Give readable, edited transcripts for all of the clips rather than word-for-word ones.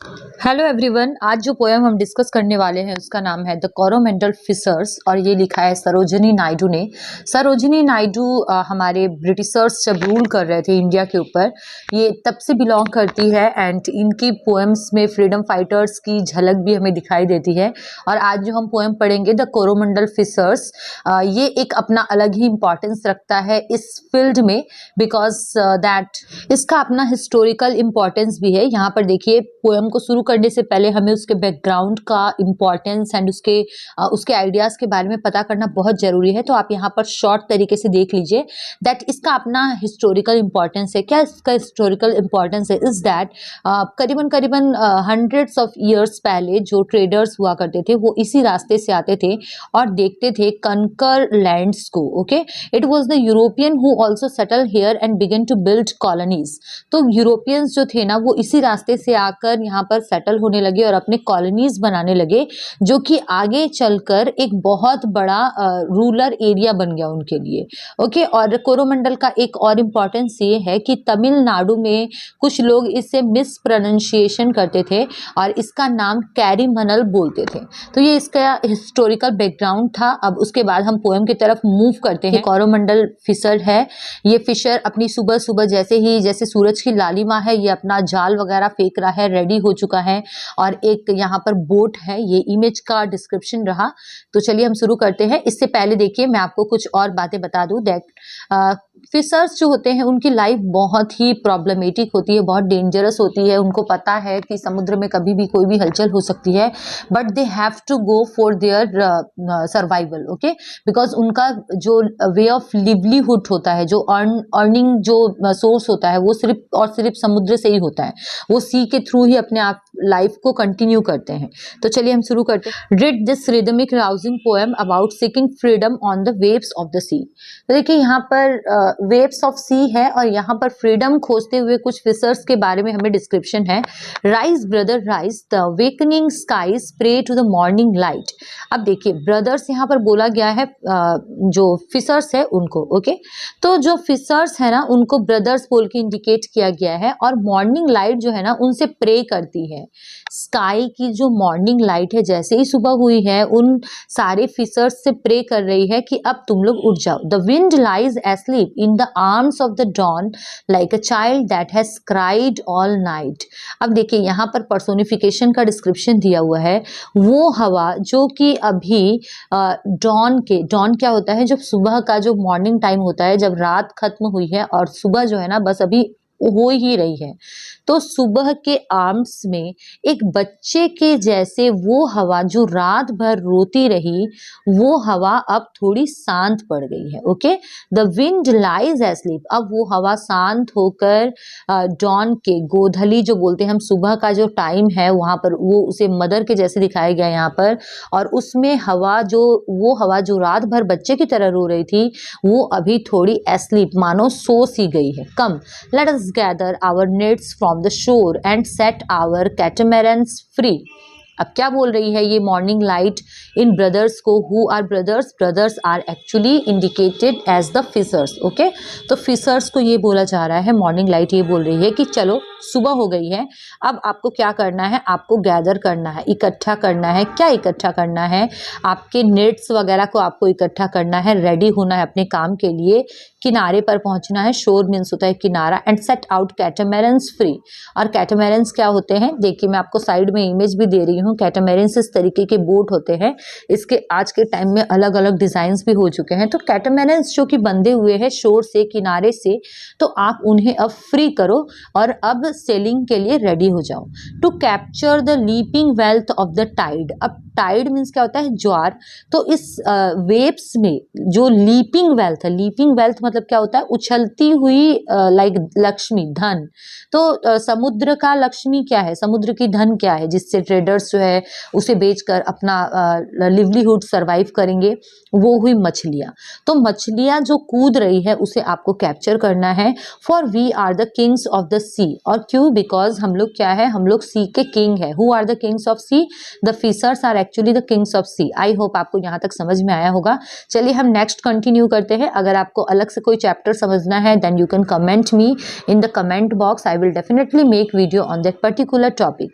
Hello everyone, आज जो poem हम डिस्कस करने वाले हैं उसका नाम है द कोरोमेंडल फिशर्स और ये लिखा है सरोजिनी नायडू ने। सरोजिनी नायडू हमारे ब्रिटिशर्स जब रूल कर रहे थे इंडिया के ऊपर, ये तब से बिलोंग करती है एंड इनकी पोएम्स में फ्रीडम फाइटर्स की झलक भी हमें दिखाई देती है। और आज जो हम पोएम पढ़ेंगे द कोरोमेंडल फिशर्स, ये एक अपना अलग ही इम्पॉर्टेंस रखता है इस फील्ड में, बिकॉज दैट इसका अपना हिस्टोरिकल इम्पॉर्टेंस भी है। यहाँ पर देखिए, पोएम को शुरू करने से पहले हमें उसके बैकग्राउंड का इम्पोर्टेंस एंड उसके आइडियाज़ के बारे में पता करना बहुत ज़रूरी है। तो आप यहाँ पर शॉर्ट तरीके से देख लीजिए दैट इसका अपना हिस्टोरिकल इम्पोर्टेंस है। क्या इसका हिस्टोरिकल इम्पोर्टेंस है? इज़ दैट करीबन हंड्रेड्स ऑफ ईयर्स पहले जो ट्रेडर्स हुआ करते थे वो इसी रास्ते से आते थे और देखते थे कंकर लैंड्स को। Okay, it was the European who also settle here and began to build colonies. तो यूरोपियंस जो थे ना, वो इसी रास्ते से आकर यहाँ पर सेटल होने लगे और अपने कॉलोनीज बनाने लगे, जो कि आगे चलकर एक बहुत बड़ा रूरल एरिया बन गया उनके लिए। ओके, और कोरोमंडल का एक और इम्पॉर्टेंस ये है कि तमिलनाडु में कुछ लोग इसे मिस प्रोनाउंसिएशन करते थे और इसका नाम कैरीमनल बोलते थे। तो ये इसका हिस्टोरिकल बैकग्राउंड था। अब उसके बाद हम पोएम की तरफ मूव करते हैं। कोरोमंडल फिशर है, ये फिशर अपनी सुबह सुबह जैसे सूरज की लालिमा है, ये अपना जाल वगैरह फेंक रहा है, रेडी हो चुका है और एक यहाँ पर बोट है। ये इमेज का डिस्क्रिप्शन रहा। तो चलिए हम शुरू करते हैं। इससे पहले देखिए, मैं आपको कुछ और बातें बता दूं दैट फिशर्स जो होते हैं उनकी लाइफ बहुत ही प्रॉब्लमेटिक होती है, बहुत डेंजरस होती है। उनको पता है कि समुद्र में कभी भी कोई भी हलचल हो सकती है, but they have to go for their survival. Okay, because उनका जो वे ऑफ लिवलीहुड होता है, जो अर्निंग जो सोर्स होता है, वो सिर्फ और सिर्फ समुद्र से ही होता है। वो सी के थ्रू ही अपने आप लाइफ को कंटिन्यू करते हैं। तो चलिए हम शुरू करते हैं। Read this rhythmic rousing poem about seeking freedom on the waves of the sea. तो देखिए, यहाँ पर वेव्स ऑफ सी है और यहाँ पर फ्रीडम खोजते हुए कुछ फिशर्स के बारे में हमें डिस्क्रिप्शन है। Rise brother rise, the wakening skies pray to the morning light. अब देखिए, ब्रदर्स यहाँ पर बोला गया है जो फिशर्स है उनको। ओके, तो जो फिशर्स है ना, उनको ब्रदर्स बोल के इंडिकेट किया गया है और मॉर्निंग लाइट जो है ना, उनसे प्रे करती है। स्काई की जो मॉर्निंग लाइट है, जैसे ही सुबह हुई है, उन सारे फिशर्स से प्रे कर रही है कि अब तुम लोग उठ जाओ। The wind lies asleep in the arms of the dawn like a child that has cried all night. अब देखिए, यहाँ पर पर्सोनिफिकेशन का डिस्क्रिप्शन दिया हुआ है। वो हवा जो कि अभी डॉन क्या होता है, जब सुबह का जो मॉर्निंग टाइम होता है, जब रात खत्म हुई है और सुबह जो है ना बस अभी हो ही रही है, तो सुबह के आर्म्स में एक बच्चे के जैसे वो हवा जो रात भर रोती रही, वो हवा अब थोड़ी शांत पड़ गई है। Okay, the wind lies asleep, अब वो हवा शांत होकर डॉन के, गोधली जो बोलते हैं हम, सुबह का जो टाइम है, वहाँ पर वो उसे मदर के जैसे दिखाया गया यहाँ पर। और उसमें वो हवा जो रात भर बच्चे की तरह रो रही थी, वो अभी थोड़ी एस्लीप, मानो सो सी गई है। Come, let us gather our nets from the shore and set our catamarans free। अब क्या बोल रही है ये मॉर्निंग लाइट इन ब्रदर्स को? Who are brothers? Brothers are actually indicated as the fishers. Okay, तो फिशर्स को ये बोला जा रहा है, मॉर्निंग लाइट ये बोल रही है कि चलो सुबह हो गई है, अब आपको क्या करना है? आपको गैदर करना है, इकट्ठा करना है। क्या इकट्ठा करना है? आपके नेट्स वगैरह को आपको इकट्ठा करना है, रेडी होना है अपने काम के लिए, किनारे पर पहुंचना है। शोर मीन्स होता है किनारा। And set out catamarans free. और कैटामैरन्स क्या होते हैं? देखिए, मैं आपको साइड में इमेज भी दे रही हूँ। कैटामैरन्स इस तरीके के बोट होते हैं। इसके आज के टाइम में अलग अलग डिजाइन भी हो चुके हैं। तो कैटामैरन्स जो कि बंधे हुए हैं शोर से, किनारे से, तो आप उन्हें अब फ्री करो और अब सेलिंग के लिए रेडी हो जाओ। To capture the leaping wealth of the tide. अब टाइड मीन्स क्या होता है? ज्वार। तो इस वेव्स में जो लीपिंग वेल्थ है, लीपिंग वेल्थ मतलब क्या होता है? उछलती हुई लाइक लक्ष्मी, धन। तो समुद्र का लक्ष्मी क्या है? समुद्र की धन क्या है जिससे ट्रेडर्स जो है उसे बेचकर अपना लिवलीहुड सर्वाइव करेंगे? वो हुई मछलियाँ। तो मछलियाँ जो कूद रही है उसे आपको कैप्चर करना है। For we are the kings of the sea. और क्यों? बिकॉज हम लोग क्या है? हम लोग सी के किंग है। Who are the kings of sea? The fishers are actually the kings of sea. I hope आपको यहाँ तक समझ में आया होगा। चलिए हम नेक्स्ट कंटिन्यू करते हैं। अगर आपको अलग से कोई चैप्टर समझना है then you can comment me in the comment box. I will definitely make video on that particular topic.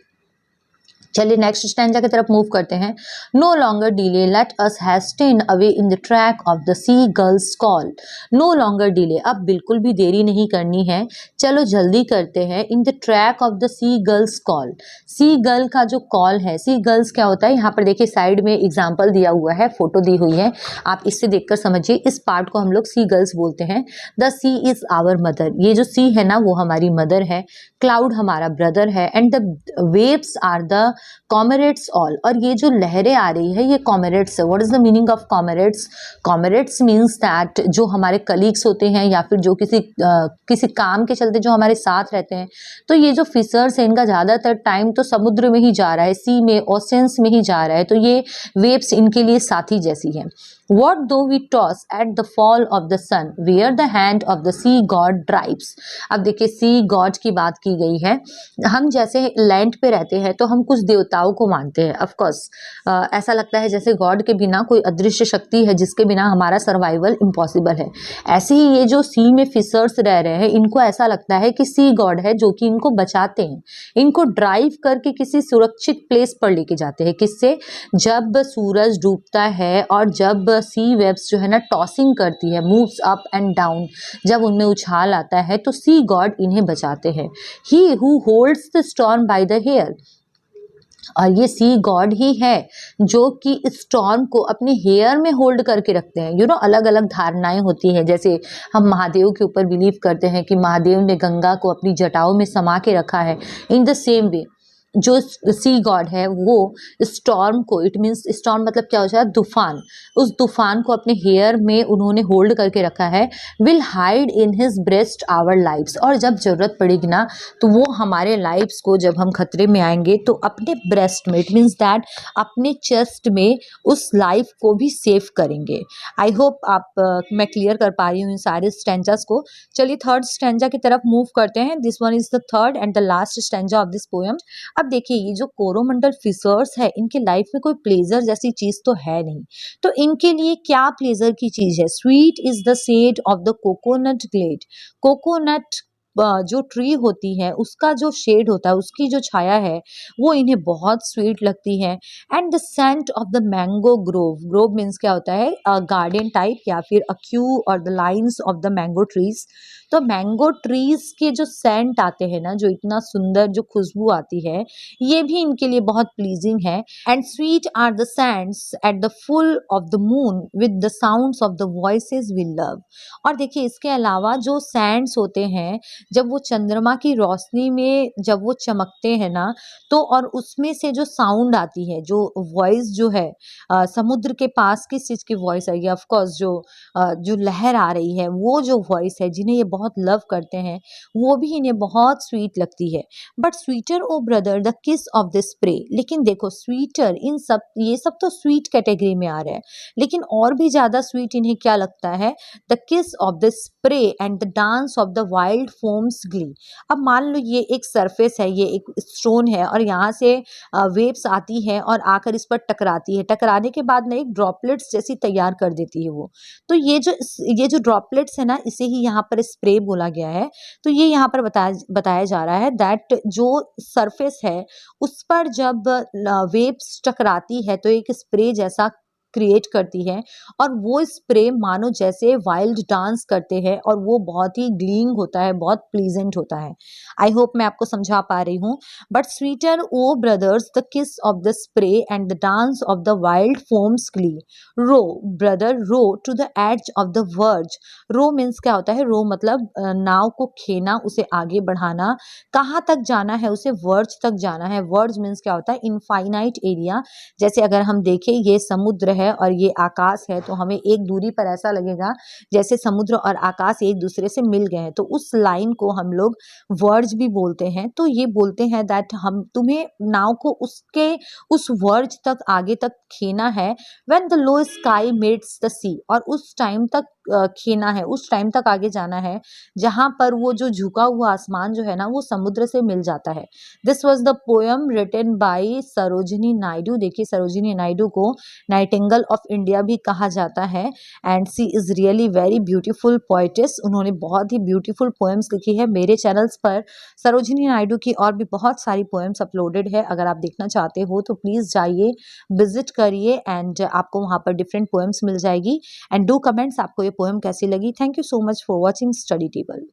चलिए नेक्स्ट स्टैंजा की तरफ मूव करते हैं। No longer delay let us hasten away in the track of the sea girls call. No longer delay, अब बिल्कुल भी देरी नहीं करनी है, चलो जल्दी करते हैं। In the track of the sea girls call, sea girl का जो कॉल है, सी गर्ल्स क्या होता है, यहाँ पर देखिए साइड में एग्जाम्पल दिया हुआ है, फोटो दी हुई है, आप इससे देखकर समझिए। इस पार्ट को हम लोग सी गर्ल्स बोलते हैं। The sea is our mother, ये जो सी है ना वो हमारी मदर है, क्लाउड हमारा ब्रदर है, and the waves are the comrades all, और ये जो लहरें आ रही है ये कॉमरेड्स है। What is the meaning of comrades? Comrades means that जो हमारे कलीग्स होते हैं या फिर जो किसी काम के चलते जो हमारे साथ रहते हैं। तो ये जो फिशर्स है इनका ज़्यादातर टाइम तो समुद्र में ही जा रहा है, सी में, ओशंस में ही जा रहा है, तो ये वेव्स इनके लिए साथी जैसी है। What though we toss at the fall of the sun, where the hand of the sea god drives। अब देखिए सी गॉड की बात की गई है। हम जैसे लैंड पे रहते हैं तो हम कुछ देवताओं को मानते हैं। ऑफ कोर्स ऐसा लगता है जैसे गॉड के बिना कोई अदृश्य शक्ति है जिसके बिना हमारा सर्वाइवल इम्पॉसिबल है। ऐसे ही ये जो सी में फिशर्स रह रहे हैं इनको ऐसा लगता है कि सी गॉड है जो कि इनको बचाते हैं, इनको ड्राइव करके किसी सुरक्षित प्लेस पर लेके जाते हैं। किससे? जब सूरज डूबता है और जब सी वेव्स जो है ना टॉसिंग करती है, मूव्स अप एंड डाउन, जब उनमें उछाल आता है तो सी गॉड इन्हें बचाते हैं। He who holds the storm by the hair, और ये सी गॉड ही है जो कि स्टॉर्म को अपने हेयर में होल्ड करके रखते हैं। अलग अलग धारणाएं होती हैं, जैसे हम महादेव के ऊपर बिलीव करते हैं कि महादेव ने गंगा को अपनी जटाओं में समा के रखा है। इन द सेम वे जो सी गॉड है वो स्टॉर्म को, इट मीन्स स्टॉर्म मतलब क्या होता है, तूफान, उस तूफान को अपने हेयर में उन्होंने होल्ड करके रखा है। Will hide in his breast our lifes, और जब जरूरत पड़ेगी ना तो वो हमारे लाइफ्स को, जब हम खतरे में आएंगे तो अपने ब्रेस्ट में, इट मीन्स दैट अपने चेस्ट में उस लाइफ को भी सेव करेंगे। आई होप मैं क्लियर कर पा रही हूँ इन सारे स्टैंजास को। चलिए थर्ड स्टैंजा की तरफ मूव करते हैं। This one is the third and the last stanza of this poem. अब देखिए ये जो कोरोमंडल फिशर्स है इनके लाइफ में कोई प्लेजर जैसी चीज तो है नहीं, तो इनके लिए क्या प्लेजर की चीज है? Sweet is the shade of the coconut glade. Coconut जो ट्री होती है उसका जो शेड होता है, उसकी जो छाया है वो इन्हें बहुत स्वीट लगती है। And the scent of the mango grove, grove means क्या होता है, गार्डन टाइप या फिर अ क्यू और the lines of the mango trees. तो मैंगो ट्रीज के जो सेंट आते हैं ना, जो इतना सुंदर जो खुशबू आती है, ये भी इनके लिए बहुत प्लीजिंग है। And sweet are the sands at the full of the moon with the sounds of the voices we love. और देखिए इसके अलावा जो सैंड्स होते हैं जब वो चंद्रमा की रोशनी में जब वो चमकते हैं ना, तो और उसमें से जो साउंड आती है, जो वॉइस जो है, समुद्र के पास किस चीज की वॉइस आएगी? ऑफ कोर्स जो लहर आ रही है वो जो वॉइस है, जिन्हें ये बहुत लव करते हैं, वो भी इन्हें बहुत स्वीट लगती है। But sweeter O brother the kiss of the spray. लेकिन देखो स्वीटर, इन सब, ये सब तो स्वीट कैटेगरी में आ रहा है, लेकिन और भी ज्यादा स्वीट इन्हें क्या लगता है? The kiss of the spray and the dance of the wild foams Glee. अब मान लो ये एक सरफेस है, ये एक स्टोन है और यहाँ से वेव्स आती है और आकर इस पर टकराती है, टकराने के बाद ना एक ड्रॉपलेट्स जैसी तैयार कर देती है वो। तो ये जो ड्रॉपलेट्स है ना, इसे ही यहाँ पर स्प्रे बोला गया है। तो ये यहाँ पर बताया जा रहा है दैट जो सरफेस है उस पर जब वेव्स टकराती है तो एक स्प्रे जैसा क्रिएट करती है, और वो स्प्रे मानो जैसे वाइल्ड डांस करते हैं, और वो बहुत ही ग्लीइंग होता है, बहुत प्लीजेंट होता है। आई होप मैं आपको समझा पा रही हूँ। But sweeter O brothers the kiss of the spray and the dance of the wild foams glee. Row brother row to the edge of the verge. Row means क्या होता है? रो मतलब नाव को खेना, उसे आगे बढ़ाना। कहाँ तक जाना है? उसे वर्ज तक जाना है। वर्ज मीन्स क्या होता है? Infinite area. जैसे अगर हम देखें ये समुद्र है और ये आकाश है, तो हमें एक दूरी पर ऐसा लगेगा जैसे समुद्र और आकाश एक दूसरे से मिल गए हैं, तो उस लाइन को हम लोग वर्ज भी बोलते हैं। तो ये बोलते हैं दैट हम तुम्हें नाव को उसके उस वर्ज तक, आगे तक खेना है। When the low sky meets the sea, और उस टाइम तक खेना है, उस टाइम तक आगे जाना है जहाँ पर वो जो झुका हुआ आसमान जो है ना वो समुद्र से मिल जाता है। This was the poem written by Sarojini Naidu. देखिए सरोजिनी नायडू को नाइटिंगेल ऑफ इंडिया भी कहा जाता है and she is really very beautiful poet's. उन्होंने बहुत ही ब्यूटीफुल पोएम्स लिखी है। मेरे चैनल्स पर सरोजिनी नायडू की और भी बहुत सारी पोएम्स अपलोडेड है। अगर आप देखना चाहते हो तो प्लीज़ जाइए, विजिट करिए एंड आपको वहाँ पर डिफरेंट पोएम्स मिल जाएगी। एंड डू कमेंट्स आपको ये पोएम कैसी लगी। Thank you so much for watching study table.